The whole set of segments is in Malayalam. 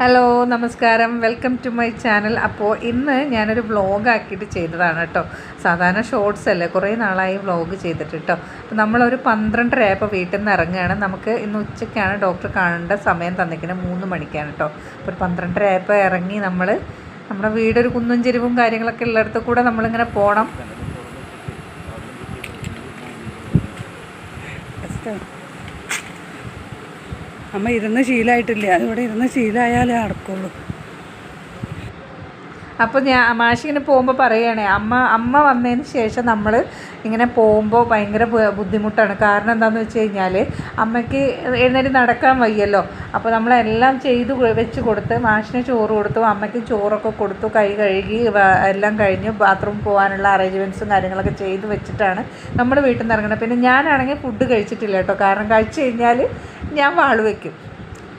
ഹലോ നമസ്കാരം, വെൽക്കം ടു മൈ ചാനൽ. അപ്പോൾ ഇന്ന് ഞാനൊരു വ്ളോഗാക്കിയിട്ട് ചെയ്തതാണ് കേട്ടോ. സാധാരണ ഷോർട്സ് അല്ലേ, കുറേ നാളായി വ്ളോഗ് ചെയ്തിട്ട് കേട്ടോ. അപ്പോൾ നമ്മളൊരു 12:30 ആയപ്പോൾ വീട്ടിൽ നിന്ന് ഇറങ്ങുകയാണ്. നമുക്ക് ഇന്ന് ഉച്ചയ്ക്കാണ് ഡോക്ടർ കാണേണ്ട സമയം തന്നിരിക്കുന്നത്, 3 മണിക്കാണ് കേട്ടോ. അപ്പോൾ ഒരു 12:30 ആയപ്പോൾ ഇറങ്ങി നമ്മുടെ വീടൊരു കുന്നും ചെരുവും കാര്യങ്ങളൊക്കെ ഉള്ളിടത്ത് കൂടെ നമ്മളിങ്ങനെ പോകണം. അമ്മ ഇരുന്ന് ശീലമായിട്ടില്ല, അതിവിടെ ഇരുന്ന് ശീലമായാലേ നടക്കുള്ളൂ. അപ്പോൾ മാഷി ഇങ്ങനെ പോകുമ്പോൾ പറയുകയാണേ, അമ്മ വന്നതിന് ശേഷം നമ്മൾ ഇങ്ങനെ പോകുമ്പോൾ ഭയങ്കര ബുദ്ധിമുട്ടാണ്. കാരണം എന്താണെന്ന് വെച്ച് കഴിഞ്ഞാൽ അമ്മയ്ക്ക് എഴുന്നേറ്റ് നടക്കാൻ വയ്യല്ലോ. അപ്പോൾ നമ്മളെല്ലാം ചെയ്ത് വെച്ച് കൊടുത്ത് മാഷിന് ചോറ് കൊടുത്തു, അമ്മയ്ക്ക് ചോറൊക്കെ കൊടുത്തു, കൈ കഴുകി എല്ലാം കഴിഞ്ഞ് ബാത്റൂം പോകാനുള്ള അറേഞ്ച്മെൻറ്റ്സും കാര്യങ്ങളൊക്കെ ചെയ്ത് വെച്ചിട്ടാണ് നമ്മൾ വീട്ടിൽ നിന്ന് ഇറങ്ങുന്നത്. പിന്നെ ഞാനാണെങ്കിൽ ഫുഡ് കഴിച്ചിട്ടില്ല കേട്ടോ. കാരണം കഴിച്ച് കഴിഞ്ഞാൽ ഞാൻ വാള് വയ്ക്കും.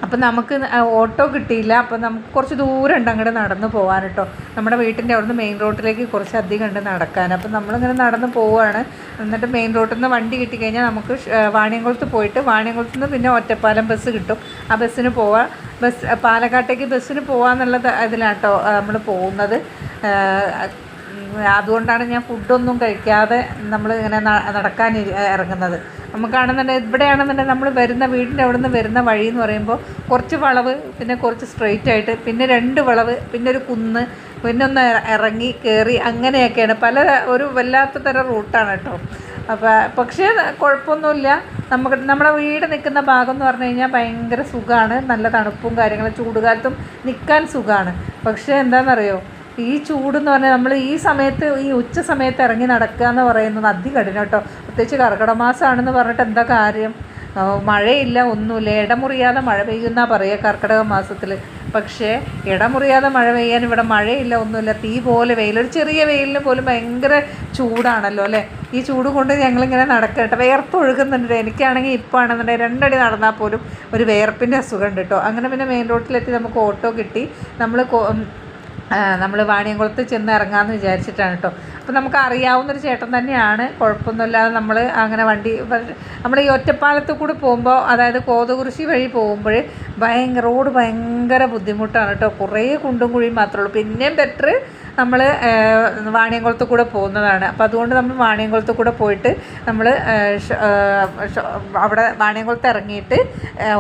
അപ്പം നമുക്ക് ഓട്ടോ കിട്ടിയില്ല. അപ്പോൾ നമുക്ക് കുറച്ച് ദൂരം ഉണ്ട് അങ്ങോട്ട് നടന്ന് പോകാൻ കേട്ടോ. നമ്മുടെ വീട്ടിൻ്റെ അവിടുന്ന് മെയിൻ റോഡിലേക്ക് കുറച്ച് അധികം ഉണ്ട് നടക്കാൻ. അപ്പം നമ്മളിങ്ങനെ നടന്ന് പോവുകയാണ്. എന്നിട്ട് മെയിൻ റോഡിൽ നിന്ന് വണ്ടി കിട്ടിക്കഴിഞ്ഞാൽ നമുക്ക് വാണിയംകുളത്ത് പോയിട്ട് വാണിയംകുളത്ത് നിന്ന് പിന്നെ ഒറ്റപ്പാലം ബസ് കിട്ടും. ആ ബസ്സിന് പോവാം. പാലക്കാട്ടേക്ക് ബസ്സിന് പോകാമെന്നുള്ളത് ഇതിലാട്ടോ നമ്മൾ പോകുന്നത്. അതുകൊണ്ടാണ് ഞാൻ ഫുഡൊന്നും കഴിക്കാതെ നമ്മൾ ഇങ്ങനെ നടക്കാൻ ഇറങ്ങുന്നത്. നമുക്കാണെന്നുണ്ടെങ്കിൽ ഇവിടെയാണെന്നുണ്ടെങ്കിൽ നമ്മൾ വരുന്ന വീടിൻ്റെ അവിടെ നിന്ന് വരുന്ന വഴി എന്ന് പറയുമ്പോൾ കുറച്ച് വളവ്, പിന്നെ കുറച്ച് സ്ട്രെയിറ്റ് ആയിട്ട്, പിന്നെ 2 വളവ്, പിന്നെ ഒരു കുന്ന്, പിന്നെ ഒന്ന് ഇറങ്ങി കയറി, അങ്ങനെയൊക്കെയാണ്. ഒരു വല്ലാത്ത തരം റൂട്ടാണ് കേട്ടോ. പക്ഷേ കുഴപ്പമൊന്നുമില്ല. നമ്മുടെ വീട് നിൽക്കുന്ന ഭാഗം എന്ന് പറഞ്ഞു കഴിഞ്ഞാൽ ഭയങ്കര സുഖമാണ്. നല്ല തണുപ്പും കാര്യങ്ങളും, ചൂടുകാലത്തും നിൽക്കാൻ സുഖമാണ്. പക്ഷേ എന്താണെന്നറിയോ, ഈ ചൂടെന്ന് പറഞ്ഞാൽ നമ്മൾ ഈ സമയത്ത്, ഈ ഉച്ച സമയത്ത് ഇറങ്ങി നടക്കുക എന്ന് പറയുന്നത് അതികഠിനം കേട്ടോ. പ്രത്യേകിച്ച് കർക്കിടക മാസമാണെന്ന് പറഞ്ഞിട്ട് എന്താ കാര്യം? മഴയില്ല, ഒന്നുമില്ല. ഇടമുറിയാതെ മഴ പെയ്യുന്ന പറയുക കർക്കിടക മാസത്തിൽ. പക്ഷേ ഇടമുറിയാതെ മഴ പെയ്യാൻ ഇവിടെ മഴയില്ല, ഒന്നുമില്ല. തീ പോലെ വെയിൽ, ഒരു ചെറിയ വെയിലിന് പോലും ഭയങ്കര ചൂടാണല്ലോ അല്ലേ. ഈ ചൂട് കൊണ്ട് ഞങ്ങളിങ്ങനെ നടക്കട്ടെ, വിയർത്തൊഴുകുന്നുണ്ട്. എനിക്കാണെങ്കിൽ ഇപ്പോൾ ആണെന്നുണ്ടെങ്കിൽ 2 അടി നടന്നാൽ പോലും ഒരു വിയർപ്പിൻ്റെ അസുഖം ഉണ്ട് കേട്ടോ. അങ്ങനെ പിന്നെ മെയിൻ റോഡിലെത്തി നമുക്ക് ഓട്ടോ കിട്ടി. നമ്മൾ വാണിയംകുളത്ത് ചെന്ന് ഇറങ്ങാമെന്ന് വിചാരിച്ചിട്ടാണ് കേട്ടോ. അപ്പോൾ നമുക്ക് അറിയാവുന്നൊരു ചേട്ടൻ തന്നെയാണ്, കുഴപ്പമൊന്നുമില്ലാതെ നമ്മൾ അങ്ങനെ നമ്മൾ ഈ ഒറ്റപ്പാലത്ത് കൂടി പോകുമ്പോൾ, അതായത് കോതകുരിശി വഴി പോകുമ്പോൾ റോഡ് ഭയങ്കര ബുദ്ധിമുട്ടാണ് കേട്ടോ. കുറേ കുണ്ടും കുഴിയും മാത്രമേ ഉള്ളൂ. പിന്നെയും ബെറ്റർ നമ്മൾ വാണിയംകുളത്ത് കൂടെ പോകുന്നതാണ്. അപ്പോൾ അതുകൊണ്ട് നമ്മൾ വാണിയംകുളത്ത് കൂടെ പോയിട്ട് നമ്മൾ അവിടെ വാണിയംകുളത്ത് ഇറങ്ങിയിട്ട്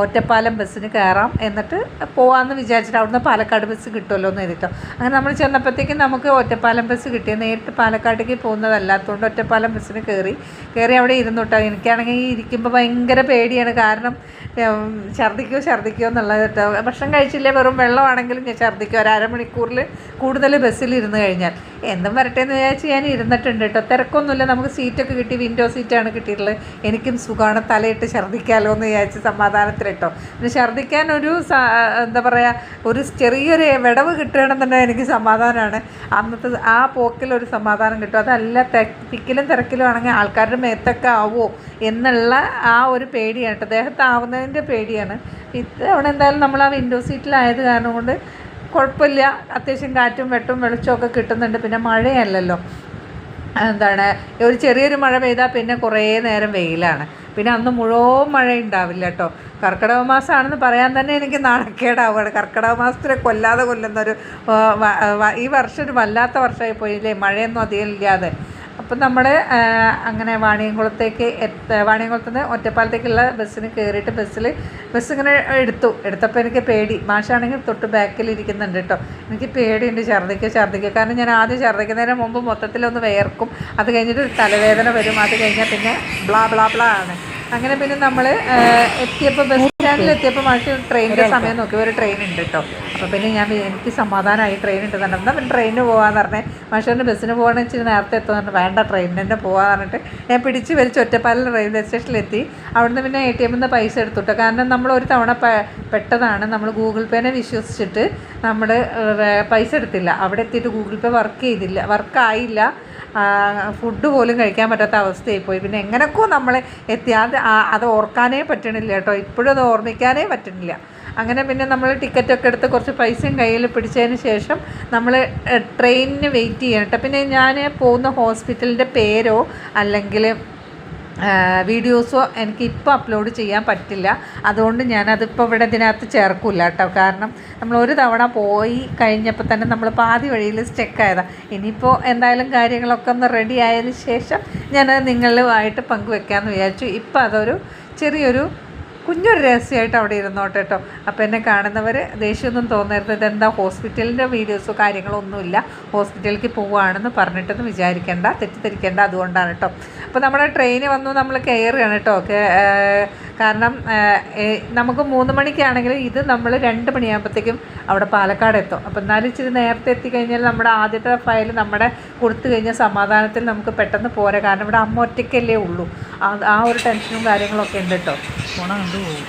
ഒറ്റപ്പാലം ബസ്സിന് കയറാം, എന്നിട്ട് പോകാമെന്ന് വിചാരിച്ചിട്ട് അവിടുന്ന് പാലക്കാട് ബസ് കിട്ടുമല്ലോ എന്ന് എഴുതിട്ടോ. അങ്ങനെ നമ്മൾ ചെന്നപ്പോഴത്തേക്കും നമുക്ക് ഒറ്റപ്പാലം ബസ് കിട്ടിയ, നേരിട്ട് പാലക്കാട്ടേക്ക് പോകുന്നതല്ലാത്തതുകൊണ്ട് ഒറ്റപ്പാലം ബസ്സിന് കയറി അവിടെ ഇരുന്നു കേട്ടോ. എനിക്കാണെങ്കിൽ ഇരിക്കുമ്പോൾ ഭയങ്കര പേടിയാണ്. കാരണം ഛർദ്ദിക്കുമോ എന്നുള്ളത് കേട്ടോ. ഭക്ഷണം കഴിച്ചില്ലേ, വെറും വെള്ളമാണെങ്കിലും ഞാൻ ഛർദ്ദിക്കും. ഒരു അരമണിക്കൂറിൽ കൂടുതൽ ബസ്സിലിരുന്ന് കഴിഞ്ഞാൽ. എന്തും വരട്ടെ എന്ന് വിചാരിച്ച് ഞാൻ ഇരുന്നിട്ടുണ്ട് കേട്ടോ. തിരക്കൊന്നുമില്ല, നമുക്ക് സീറ്റൊക്കെ കിട്ടി, വിൻഡോ സീറ്റാണ് കിട്ടിയിട്ടുള്ളത്. എനിക്കും സുഖമാണ്, തലയിട്ട് ഛർദ്ദിക്കാമല്ലോ എന്ന് വിചാരിച്ച് സമാധാനത്തിൽ കേട്ടോ. പിന്നെ ഛർദ്ദിക്കാൻ എന്താ പറയുക, ഒരു ചെറിയൊരു വിടവ് കിട്ടുകയാണെന്നുണ്ടെങ്കിൽ എനിക്ക് സമാധാനമാണ്. അന്നത്തെ ആ പോക്കിലൊരു സമാധാനം കിട്ടും. അതല്ല തിക്കിലും തിരക്കിലും ആണെങ്കിൽ ആൾക്കാരുടെ മേത്തൊക്കെ ആവുമോ എന്നുള്ള ആ ഒരു പേടിയാണ് കേട്ടോ. ദേഹത്താവുന്നതിൻ്റെ പേടിയാണ്. ഇത്തവണ എന്തായാലും നമ്മൾ ആ വിൻഡോ സീറ്റിലായത് കാരണം കൊണ്ട് കുഴപ്പമില്ല. അത്യാവശ്യം കാറ്റും വെട്ടും വെളിച്ചമൊക്കെ കിട്ടുന്നുണ്ട്. പിന്നെ മഴയല്ലല്ലോ, ഒരു ചെറിയൊരു മഴ പെയ്താൽ പിന്നെ കുറേ നേരം വെയിലാണ്. പിന്നെ അന്ന് മുഴുവൻ മഴ ഉണ്ടാവില്ല കേട്ടോ. കർക്കിടക മാസമാണെന്ന് പറയാൻ തന്നെ എനിക്ക് നാണക്കേടാവുകയാണ്. കർക്കിടക മാസത്തിലെ കൊല്ലുന്നൊരു ഈ വർഷം ഒരു വല്ലാത്ത വർഷമായി പോയില്ലേ, മഴയൊന്നും അധികം ഇല്ലാതെ. അപ്പം നമ്മൾ അങ്ങനെ വാണിയംകുളത്ത് നിന്ന് ഒറ്റപ്പാലത്തേക്കുള്ള ബസ്സിന് കയറിയിട്ട് ബസ് ഇങ്ങനെ എടുത്തപ്പോൾ എനിക്ക് പേടി. മാഷാണെങ്കിൽ തൊട്ട് ബാക്കിൽ ഇരിക്കുന്നുണ്ട് കേട്ടോ. എനിക്ക് പേടിയുണ്ട്, ഛർദ്ദിക്കുക. കാരണം ഞാൻ ആദ്യം ഛർദ്ദിക്കുന്നതിന് മുമ്പ് മൊത്തത്തിലൊന്ന് വിയർക്കും. അത് കഴിഞ്ഞിട്ട് ഒരു തലവേദന വരും. അത് കഴിഞ്ഞാൽ പിന്നെ ബ്ലാ ആണ്. അങ്ങനെ പിന്നെ നമ്മൾ എത്തിയപ്പോൾ ബസ് സ്റ്റാൻഡിലെത്തിയപ്പോൾ മാഷ് ട്രെയിനിൻ്റെ സമയം നോക്കി, ഒരു ട്രെയിൻ ഉണ്ട് കേട്ടോ. അപ്പോൾ പിന്നെ എനിക്ക് സമാധാനമായി, ട്രെയിൻ ഉണ്ട് തന്നെ. എന്നാൽ പിന്നെ ട്രെയിനിന് പോകാമെന്ന് പറഞ്ഞേ. മാഷറിന് ബസ്സിന് പോകണമെന്ന് വെച്ചാൽ നേരത്തെ എത്തുമെന്ന്, വേണ്ട ട്രെയിനിന് തന്നെ പോകാമെന്ന് പറഞ്ഞിട്ട് ഞാൻ പിടിച്ച് വലിച്ച് ഒറ്റപ്പാലം റെയിൽവേ സ്റ്റേഷനിലെത്തി. അവിടുന്ന് പിന്നെ ATM നിന്ന് പൈസ എടുത്തുട്ടോ. കാരണം നമ്മൾ ഒരു തവണ പെട്ടതാണ്. നമ്മൾ ഗൂഗിൾ പേനെ വിശ്വസിച്ചിട്ട് നമ്മൾ പൈസ എടുത്തില്ല. അവിടെ എത്തിയിട്ട് ഗൂഗിൾ പേ വർക്കായില്ല. ഫുഡ് പോലും കഴിക്കാൻ പറ്റാത്ത അവസ്ഥയായിപ്പോയി. പിന്നെ എങ്ങനെയൊക്കെയോ നമ്മൾ എത്തി. അത് ഓർക്കാനേ പറ്റണില്ല കേട്ടോ. ഇപ്പോഴും അത് ഓർമ്മിക്കാനേ പറ്റുന്നില്ല. അങ്ങനെ പിന്നെ നമ്മൾ ടിക്കറ്റൊക്കെ എടുത്ത് കുറച്ച് പൈസയും കയ്യിൽ പിടിച്ചതിന് ശേഷം നമ്മൾ ട്രെയിനിന് വെയിറ്റ് ചെയ്യണം കേട്ടോ. പിന്നെ ഞാൻ പോകുന്ന ഹോസ്പിറ്റലിൻ്റെ പേരോ അല്ലെങ്കിൽ വീഡിയോസോ എനിക്കിപ്പോൾ അപ്ലോഡ് ചെയ്യാൻ പറ്റില്ല. അതുകൊണ്ട് ഞാനതിപ്പോൾ ഇവിടെ ഇതിനകത്ത് ചേർക്കില്ല കേട്ടോ. കാരണം നമ്മൾ ഒരു തവണ പോയി കഴിഞ്ഞപ്പോൾ തന്നെ നമ്മൾ പാതി വഴിയിൽ സ്റ്റക്കായതാണ്. ഇനിയിപ്പോൾ എന്തായാലും കാര്യങ്ങളൊക്കെ ഒന്ന് റെഡി ആയതിന് ശേഷം ഞാനത് നിങ്ങളുമായിട്ട് പങ്കുവെക്കാമെന്ന് വിചാരിച്ചു. ഇപ്പോൾ അതൊരു ചെറിയൊരു കുഞ്ഞൊരു രഹസ്യമായിട്ട് അവിടെ ഇരുന്നോട്ടെ കേട്ടോ. അപ്പോൾ എന്നെ കാണുന്നവർ ദേഷ്യമൊന്നും തോന്നരുത്. ഇതെന്താ ഹോസ്പിറ്റലിൻ്റെ വീഡിയോസോ കാര്യങ്ങളോ ഒന്നുമില്ല, ഹോസ്പിറ്റലിലേക്ക് പോവുകയാണെന്ന് പറഞ്ഞിട്ടൊന്നും വിചാരിക്കേണ്ട, തെറ്റിദ്ധരിക്കേണ്ട. അതുകൊണ്ടാണ് കേട്ടോ. അപ്പോൾ നമ്മുടെ ട്രെയിന് വന്നു, നമ്മൾ കയറുകയാണ് കേട്ടോ. കാരണം നമുക്ക് 3 മണിക്കാണെങ്കിൽ ഇത് നമ്മൾ 2 മണിയാകുമ്പോഴത്തേക്കും അവിടെ പാലക്കാട് എത്തും. അപ്പോൾ എന്നാലും ഇച്ചിരി നേരത്തെ എത്തിക്കഴിഞ്ഞാൽ നമ്മുടെ ആദ്യത്തെ ഫയൽ നമ്മുടെ കൊടുത്തു കഴിഞ്ഞാൽ സമാധാനത്തിൽ നമുക്ക് പെട്ടെന്ന് പോരാ. കാരണം ഇവിടെ അമ്മ ഒറ്റയ്ക്കല്ലേ ഉള്ളൂ. ആ ഒരു ടെൻഷനും കാര്യങ്ങളൊക്കെ ഉണ്ട് കേട്ടോ. പോണ കണ്ടുപോകും.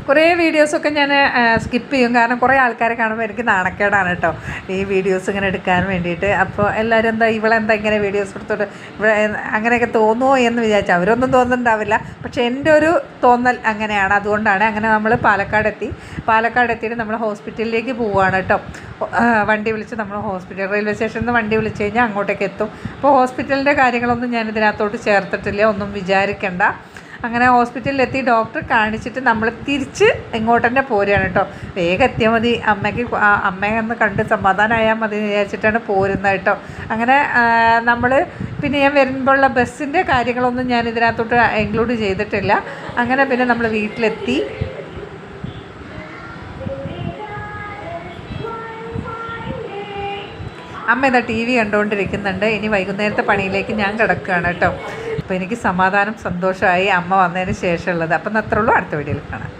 കുറേ വീഡിയോസൊക്കെ ഞാൻ സ്കിപ്പ് ചെയ്യും. കാരണം കുറേ ആൾക്കാരെ കാണുമ്പോൾ എനിക്ക് നാണക്കേടാണ് കേട്ടോ ഈ വീഡിയോസ് ഇങ്ങനെ എടുക്കാൻ വേണ്ടിയിട്ട്. അപ്പോൾ എല്ലാവരും എന്താ ഇവളെന്താ ഇങ്ങനെ വീഡിയോസ് എടുത്തോട്ട് അങ്ങനെയൊക്കെ തോന്നുമോ എന്ന് വിചാരിച്ചു. അവരൊന്നും തോന്നുന്നുണ്ടാവില്ല, പക്ഷേ എൻ്റെ ഒരു തോന്നൽ അങ്ങനെയാണ്. അതുകൊണ്ടാണ് അങ്ങനെ നമ്മൾ പാലക്കാട് എത്തിയിട്ട് നമ്മൾ ഹോസ്പിറ്റലിലേക്ക് പോവുകയാണ് കേട്ടോ. വണ്ടി വിളിച്ച് നമ്മൾ റെയിൽവേ സ്റ്റേഷനിൽ നിന്ന് വണ്ടി വിളിച്ച് കഴിഞ്ഞാൽ അങ്ങോട്ടേക്ക് എത്തും. അപ്പോൾ ഹോസ്പിറ്റലിൻ്റെ കാര്യങ്ങളൊന്നും ഞാൻ ഇതിനകത്തോട്ട് ചേർത്തിട്ടില്ല, ഒന്നും വിചാരിക്കണ്ട. അങ്ങനെ ഹോസ്പിറ്റലിലെത്തി ഡോക്ടറെ കാണിച്ചിട്ട് നമ്മൾ തിരിച്ച് ഇങ്ങോട്ട് തന്നെ പോരുകയാണ് കേട്ടോ. വേഗം എത്തിയാൽ മതി, അമ്മയെ ഒന്ന് കണ്ട് സമാധാനമായാൽ മതി എന്ന് വിചാരിച്ചിട്ടാണ് പോരുന്നത് കേട്ടോ. അങ്ങനെ നമ്മൾ പിന്നെ ഞാൻ വരുമ്പോഴുള്ള ബസ്സിൻ്റെ കാര്യങ്ങളൊന്നും ഞാൻ ഇതിനകത്തോട്ട് ഇൻക്ലൂഡ് ചെയ്തിട്ടില്ല. അങ്ങനെ പിന്നെ നമ്മൾ വീട്ടിലെത്തി. അമ്മ ഇതാ TV കണ്ടുകൊണ്ടിരിക്കുന്നുണ്ട്. ഇനി വൈകുന്നേരത്തെ പണിയിലേക്ക് ഞാൻ കിടക്കുകയാണ് കേട്ടോ. അപ്പോൾ എനിക്ക് സമാധാനം സന്തോഷമായി അമ്മ വന്നതിന് ശേഷമുള്ളത്. അപ്പം അത്രേ ഉള്ളൂ. അടുത്ത വീഡിയോയിൽ കാണാം.